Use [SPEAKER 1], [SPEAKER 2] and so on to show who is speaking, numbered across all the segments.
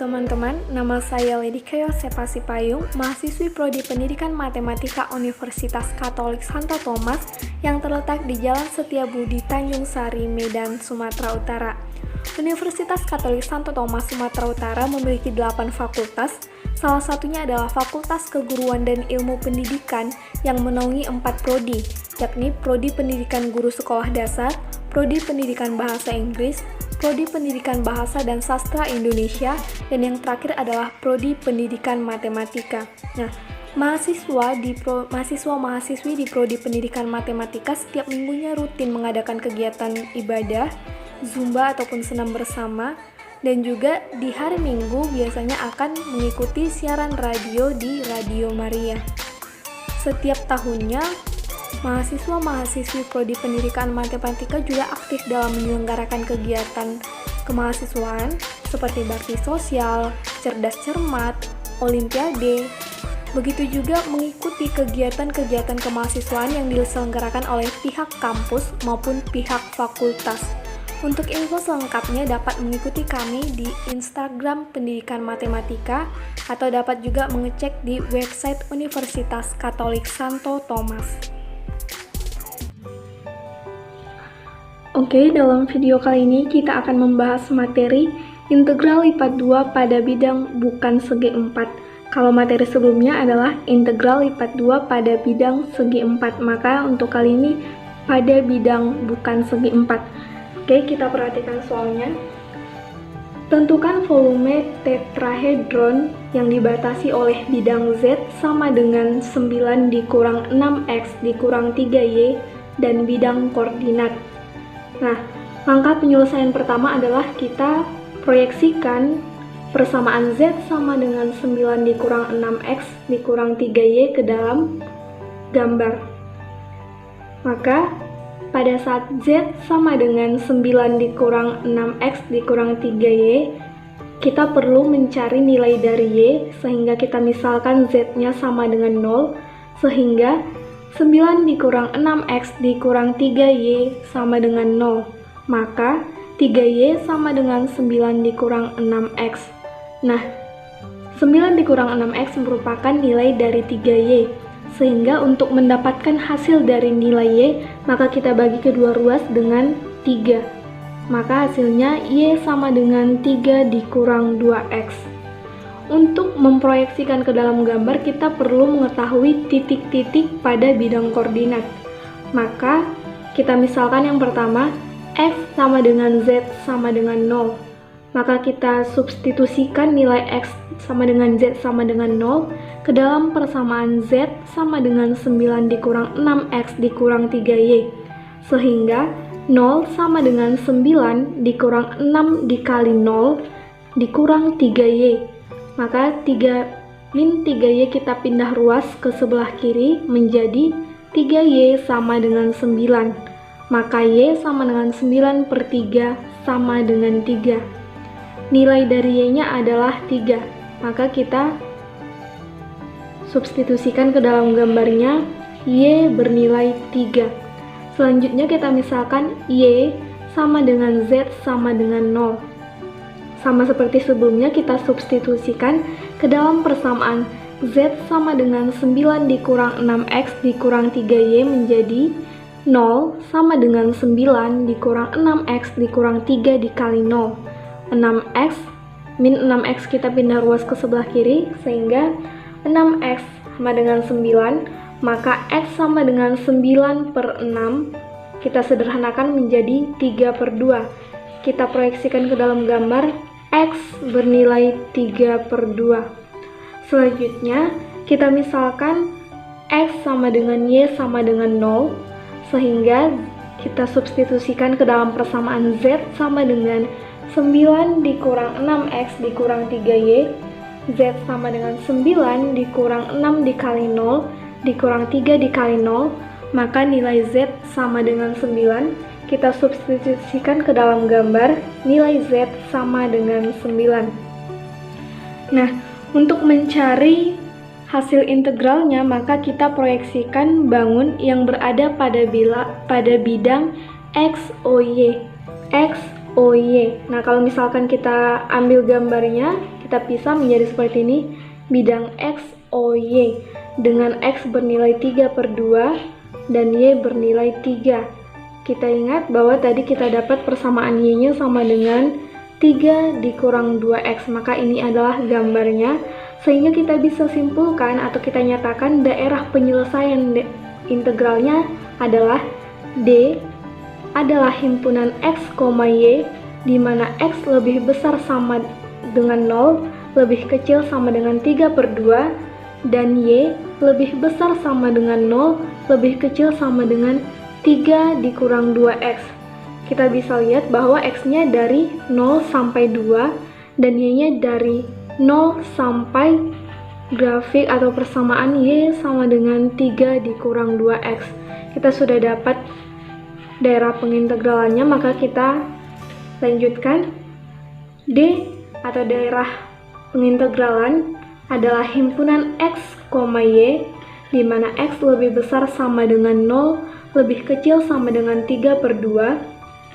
[SPEAKER 1] teman-teman, nama saya Ledika Yosepa Sipayung, mahasiswi Prodi Pendidikan Matematika Universitas Katolik Santo Thomas yang terletak di Jalan Setiabudi, Tanjung Sari, Medan, Sumatera Utara. Universitas Katolik Santo Thomas Sumatera Utara memiliki 8 fakultas, salah satunya adalah Fakultas Keguruan dan Ilmu Pendidikan yang menaungi 4 prodi, yakni Prodi Pendidikan Guru Sekolah Dasar, Prodi Pendidikan Bahasa Inggris, Prodi Pendidikan Bahasa dan Sastra Indonesia, dan yang terakhir adalah Prodi Pendidikan Matematika. Nah, mahasiswa-mahasiswi di Prodi Pendidikan Matematika setiap minggunya rutin mengadakan kegiatan ibadah, zumba ataupun senam bersama, dan juga di hari Minggu biasanya akan mengikuti siaran radio di Radio Maria. Setiap tahunnya, mahasiswa-mahasiswi Prodi Pendidikan Matematika juga aktif dalam menyelenggarakan kegiatan kemahasiswaan seperti bakti sosial, cerdas cermat, olimpiade. Begitu juga mengikuti kegiatan-kegiatan kemahasiswaan yang diselenggarakan oleh pihak kampus maupun pihak fakultas. Untuk info selengkapnya dapat mengikuti kami di Instagram Pendidikan Matematika atau dapat juga mengecek di website Universitas Katolik Santo Thomas. Oke, dalam video kali ini kita akan membahas materi integral lipat 2 pada bidang bukan segi 4. Kalau materi sebelumnya adalah integral lipat 2 pada bidang segi 4, maka untuk kali ini pada bidang bukan segi 4. Oke, kita perhatikan soalnya. Tentukan volume tetrahedron yang dibatasi oleh bidang Z sama dengan 9 dikurang 6X dikurang 3Y dan bidang koordinat. Nah, langkah penyelesaian pertama adalah kita proyeksikan persamaan Z sama dengan 9 dikurang 6X dikurang 3Y ke dalam gambar. Maka, pada saat Z sama dengan 9 dikurang 6X dikurang 3Y, kita perlu mencari nilai dari Y, sehingga kita misalkan Z-nya sama dengan 0, sehingga 9 dikurang 6X dikurang 3Y sama dengan 0. Maka, 3Y sama dengan 9 dikurang 6X. Nah, 9 dikurang 6X merupakan nilai dari 3Y. Sehingga untuk mendapatkan hasil dari nilai Y, maka kita bagi kedua ruas dengan 3. Maka hasilnya Y sama dengan 3 dikurang 2X. Untuk memproyeksikan ke dalam gambar, kita perlu mengetahui titik-titik pada bidang koordinat. Maka, kita misalkan yang pertama, F sama dengan Z sama dengan 0. Maka kita substitusikan nilai X sama dengan Z sama dengan 0 ke dalam persamaan Z sama dengan 9 dikurang 6X dikurang 3Y. Sehingga 0 sama dengan 9 dikurang 6 dikali 0 dikurang 3Y. Maka 3-3Y kita pindah ruas ke sebelah kiri menjadi 3Y sama dengan 9. Maka Y sama dengan 9 per 3 sama dengan 3. Nilai dari Y-nya adalah 3. Maka kita substitusikan ke dalam gambarnya, Y bernilai 3. Selanjutnya kita misalkan Y sama dengan Z sama dengan 0. Sama seperti sebelumnya, kita substitusikan ke dalam persamaan Z sama dengan 9 dikurang 6X dikurang 3Y menjadi 0 sama dengan 9 dikurang 6X dikurang 3 dikali 0. 6X min 6X kita pindah ruas ke sebelah kiri, sehingga 6X sama dengan 9, maka X sama dengan 9 per 6, kita sederhanakan menjadi 3 per 2. Kita proyeksikan ke dalam gambar, X bernilai 3 per 2. Selanjutnya, kita misalkan X sama dengan Y sama dengan 0, sehingga kita substitusikan ke dalam persamaan Z sama dengan 9 dikurang 6X dikurang 3Y. Z sama dengan 9 dikurang 6 dikali 0 dikurang 3 dikali 0, maka nilai Z sama dengan 9. Kita substitusikan ke dalam gambar, nilai Z sama dengan 9. Nah, untuk mencari hasil integralnya, maka kita proyeksikan bangun yang berada pada bidang XOY. XOY. Nah, kalau misalkan kita ambil gambarnya, kita pisah menjadi seperti ini. Bidang X, O, Y dengan X bernilai 3/2 dan Y bernilai 3. Kita ingat bahwa tadi kita dapat persamaan Y-nya sama dengan 3 dikurang 2X, maka ini adalah gambarnya, sehingga kita bisa simpulkan atau kita nyatakan daerah penyelesaian integralnya adalah D adalah himpunan X, Y, di mana X lebih besar sama dengan 0, lebih kecil sama dengan 3/2, dan Y lebih besar sama dengan 0, lebih kecil sama dengan 3 dikurang 2X. Kita bisa lihat bahwa X-nya dari 0 sampai 2 dan Y-nya dari 0 sampai grafik atau persamaan Y sama dengan 3 dikurang 2X. Kita sudah dapat daerah pengintegralannya, maka kita lanjutkan. D atau daerah pengintegralan adalah himpunan X, Y, di mana X lebih besar sama dengan 0, lebih kecil sama dengan 3/2,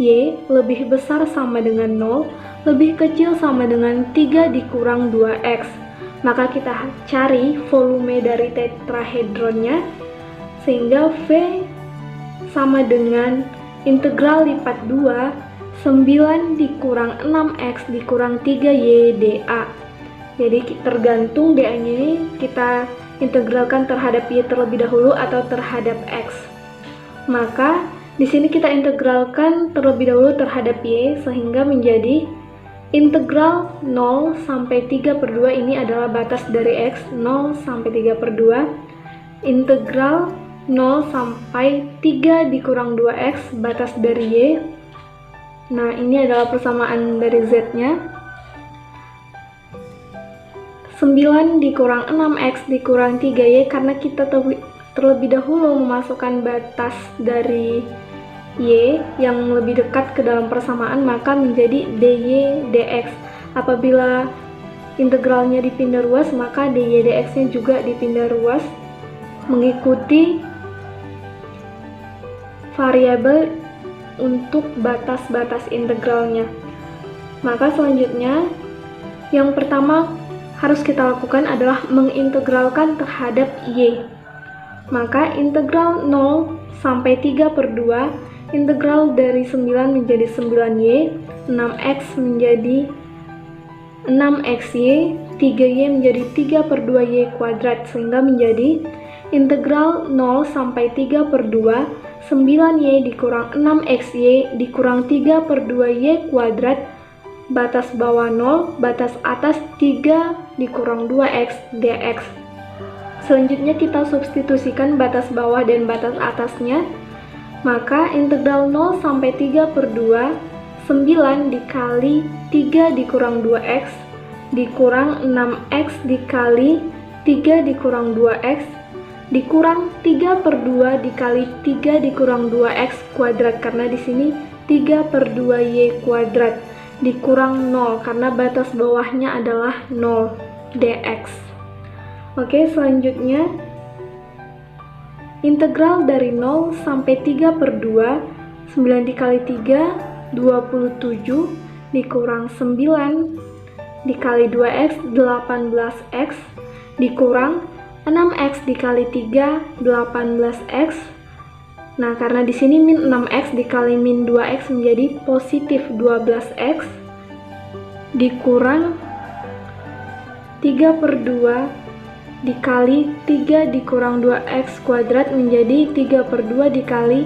[SPEAKER 1] Y lebih besar sama dengan 0, lebih kecil sama dengan 3 dikurang 2X. Maka kita cari volume dari tetrahedronnya, sehingga V sama dengan integral lipat 2 9 dikurang 6X dikurang 3Y dA. Jadi tergantung dA-nya ini kita integralkan terhadap Y terlebih dahulu atau terhadap X. Maka di sini kita integralkan terlebih dahulu terhadap Y, sehingga menjadi integral 0 sampai 3/2 ini adalah batas dari X, 0 sampai 3/2. Integral 0 sampai 3 dikurang 2X, batas dari Y. Nah, ini adalah persamaan dari Z-nya. 9 dikurang 6X dikurang 3Y, karena kita terlebih dahulu memasukkan batas dari Y yang lebih dekat ke dalam persamaan, maka menjadi DY dX. Apabila integralnya dipindah ruas, maka DY dX-nya juga dipindah ruas mengikuti variabel untuk batas-batas integralnya. Maka selanjutnya, yang pertama harus kita lakukan adalah mengintegralkan terhadap Y. Maka integral 0 sampai 3/2, integral dari 9 menjadi 9Y, 6X menjadi 6XY, 3Y menjadi 3/2Y kuadrat, sehingga menjadi integral 0 sampai 3/2, 9Y dikurang 6XY dikurang 3/2Y kuadrat, batas bawah 0, batas atas 3 dikurang 2X dx. Selanjutnya kita substitusikan batas bawah dan batas atasnya. Maka integral 0 sampai 3/2, 9 dikali 3 dikurang 2X dikurang 6X dikali 3 dikurang 2X dikurang 3/2 dikali 3 dikurang 2X kuadrat, karena di sini 3/2Y kuadrat, dikurang 0 karena batas bawahnya adalah 0 dx. Oke, selanjutnya integral dari 0 sampai 3/2, 9 dikali 3 27 dikurang 9 dikali 2X 18X dikurang 6X dikali 3 18X. Nah, karena di sini min 6X dikali min 2X menjadi positif 12X dikurang 3/2 dikali 3 dikurang 2X kuadrat menjadi 3/2 dikali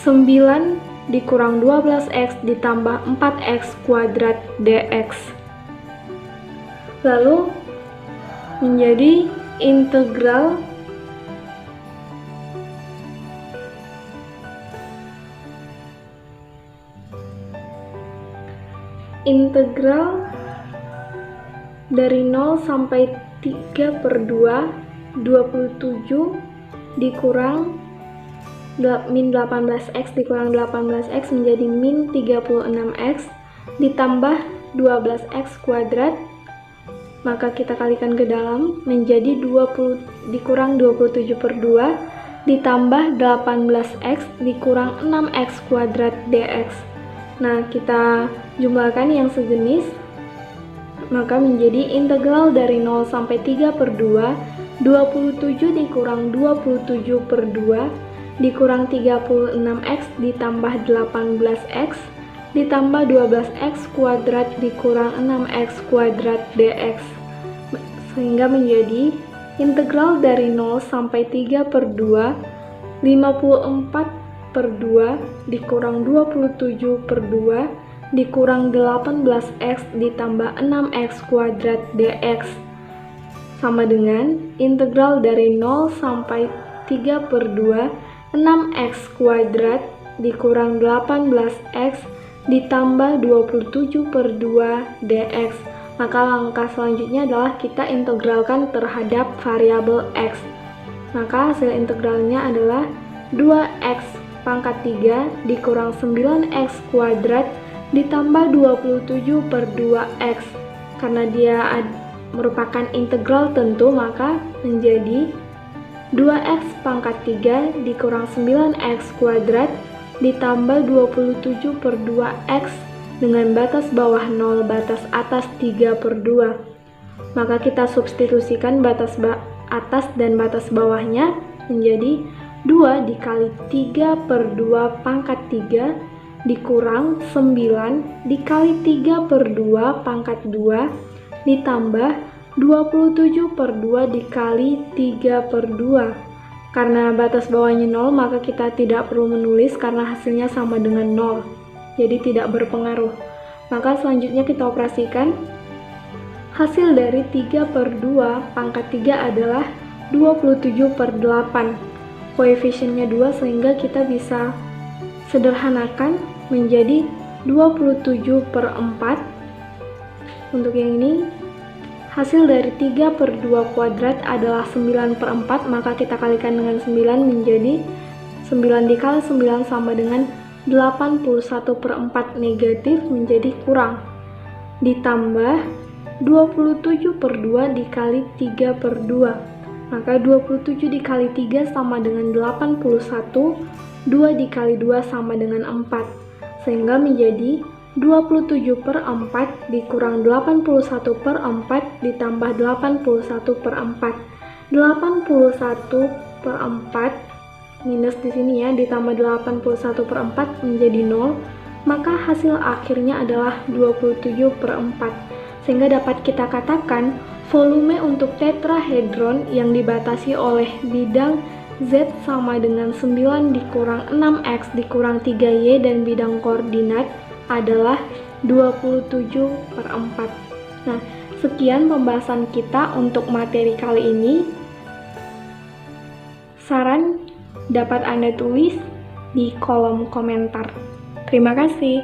[SPEAKER 1] 9 dikurang 12X ditambah 4X kuadrat dx. Lalu menjadi integral dari 0 sampai 3/2, 27 dikurang min 18X dikurang 18X menjadi min 36X ditambah 12X kuadrat. Maka kita kalikan ke dalam menjadi 20 dikurang 27/2 ditambah 18X dikurang 6X kuadrat dx. Nah, kita jumlahkan yang sejenis. maka menjadi integral dari 0 sampai 3/2, 27 dikurang 27/2 dikurang 36x ditambah 18x ditambah 12x kuadrat dikurang 6x kuadrat dx, sehingga menjadi integral dari 0 sampai 3/2, 54/2 dikurang 27/2 dikurang 18x ditambah 6x kuadrat dx, sama dengan integral dari 0 sampai 3/2, 6x kuadrat dikurang 18x ditambah 27/2 dx. Maka langkah selanjutnya adalah kita integralkan terhadap variabel x. Maka hasil integralnya adalah 2x pangkat 3 dikurang 9x kuadrat ditambah 27/2x. Karena dia merupakan integral tentu, maka menjadi 2x pangkat 3 dikurang 9x kuadrat ditambah 27/2x dengan batas bawah 0, batas atas 3/2. Maka kita substitusikan batas atas dan batas bawahnya menjadi 2 dikali 3/2 pangkat 3 dikurang 9 dikali 3/2 pangkat 2 ditambah 27/2 dikali 3/2. Karena batas bawahnya 0, maka kita tidak perlu menulis karena hasilnya sama dengan 0, jadi tidak berpengaruh. Maka selanjutnya kita operasikan. Hasil dari 3/2 pangkat 3 adalah 27/8. Koefisiennya 2, sehingga kita bisa sederhanakan menjadi 27/4. Untuk yang ini, hasil dari 3/2 kuadrat adalah 9/4, maka kita kalikan dengan 9 menjadi 9 dikali 9 sama dengan 81/4 negatif menjadi kurang. Ditambah 27/2 dikali 3/2. Maka 27 dikali 3 sama dengan 81, 2 dikali 2 sama dengan 4. Sehingga menjadi 27/4 dikurang 81/4 ditambah 81/4. 81/4 minus di sini ya, ditambah 81/4 menjadi 0, maka hasil akhirnya adalah 27/4. Sehingga dapat kita katakan volume untuk tetrahedron yang dibatasi oleh bidang Z sama dengan 9 dikurang 6x dikurang 3y dan bidang koordinat adalah 27/4. Nah, sekian pembahasan kita untuk materi kali ini. Saran dapat Anda tulis di kolom komentar. Terima kasih.